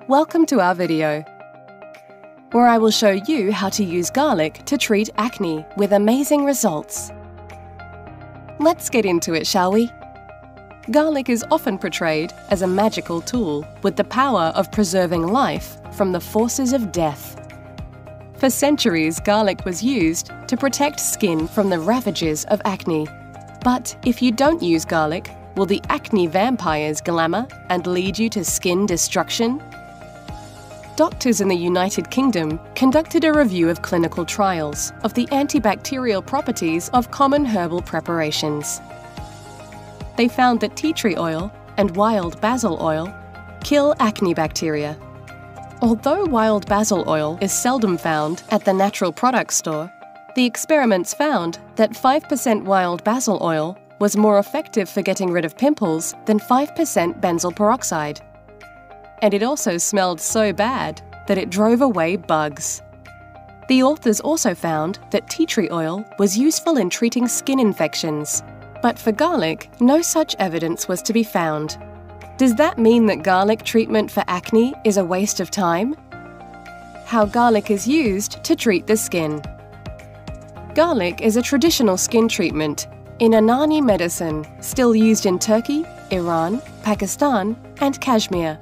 Welcome to our video, where I will show you how to use garlic to treat acne with amazing results. Let's get into it, shall we? Garlic is often portrayed as a magical tool with the power of preserving life from the forces of death. For centuries, garlic was used to protect skin from the ravages of acne. But if you don't use garlic, will the acne vampires glamour and lead you to skin destruction? Doctors in the United Kingdom conducted a review of clinical trials of the antibacterial properties of common herbal preparations. They found that tea tree oil and wild basil oil kill acne bacteria. Although wild basil oil is seldom found at the natural products store, the experiments found that 5% wild basil oil was more effective for getting rid of pimples than 5% benzoyl peroxide. And it also smelled so bad that it drove away bugs. The authors also found that tea tree oil was useful in treating skin infections, but for garlic, no such evidence was to be found. Does that mean that garlic treatment for acne is a waste of time? How garlic is used to treat the skin. Garlic is a traditional skin treatment in Unani medicine, still used in Turkey, Iran, Pakistan, and Kashmir.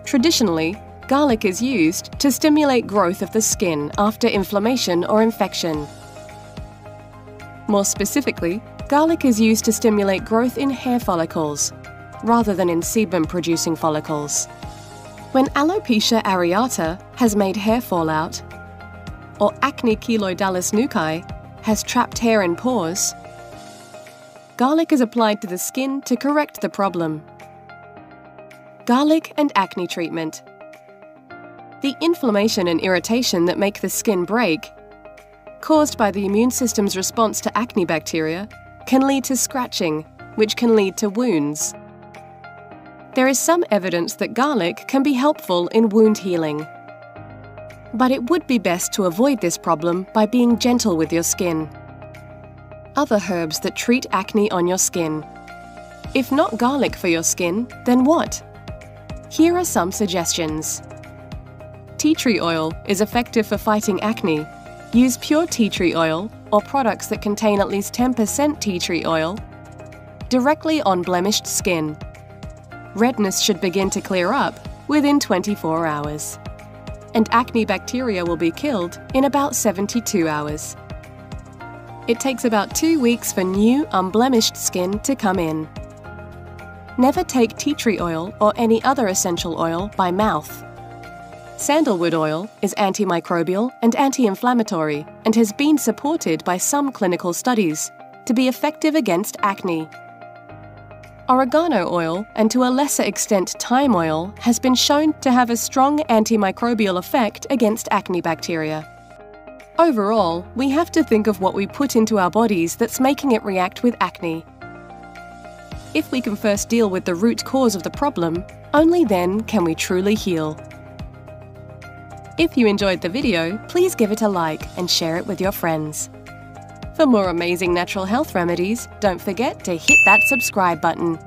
Traditionally, garlic is used to stimulate growth of the skin after inflammation or infection. More specifically, garlic is used to stimulate growth in hair follicles, rather than in sebum-producing follicles. When alopecia areata has made hair fall out, or acne keloidalis nuchae has trapped hair in pores, garlic is applied to the skin to correct the problem. Garlic and acne treatment. The inflammation and irritation that make the skin break, caused by the immune system's response to acne bacteria, can lead to scratching, which can lead to wounds. There is some evidence that garlic can be helpful in wound healing. But it would be best to avoid this problem by being gentle with your skin. Other herbs that treat acne on your skin. If not garlic for your skin, then what? Here are some suggestions. Tea tree oil is effective for fighting acne. Use pure tea tree oil or products that contain at least 10% tea tree oil directly on blemished skin. Redness should begin to clear up within 24 hours. And acne bacteria will be killed in about 72 hours. It takes about 2 weeks for new, unblemished skin to come in. Never take tea tree oil or any other essential oil by mouth. Sandalwood oil is antimicrobial and anti-inflammatory and has been supported by some clinical studies to be effective against acne. Oregano oil, and to a lesser extent thyme oil, has been shown to have a strong antimicrobial effect against acne bacteria. Overall, we have to think of what we put into our bodies that's making it react with acne. If we can first deal with the root cause of the problem, only then can we truly heal. If you enjoyed the video, please give it a like and share it with your friends. For more amazing natural health remedies, don't forget to hit that subscribe button.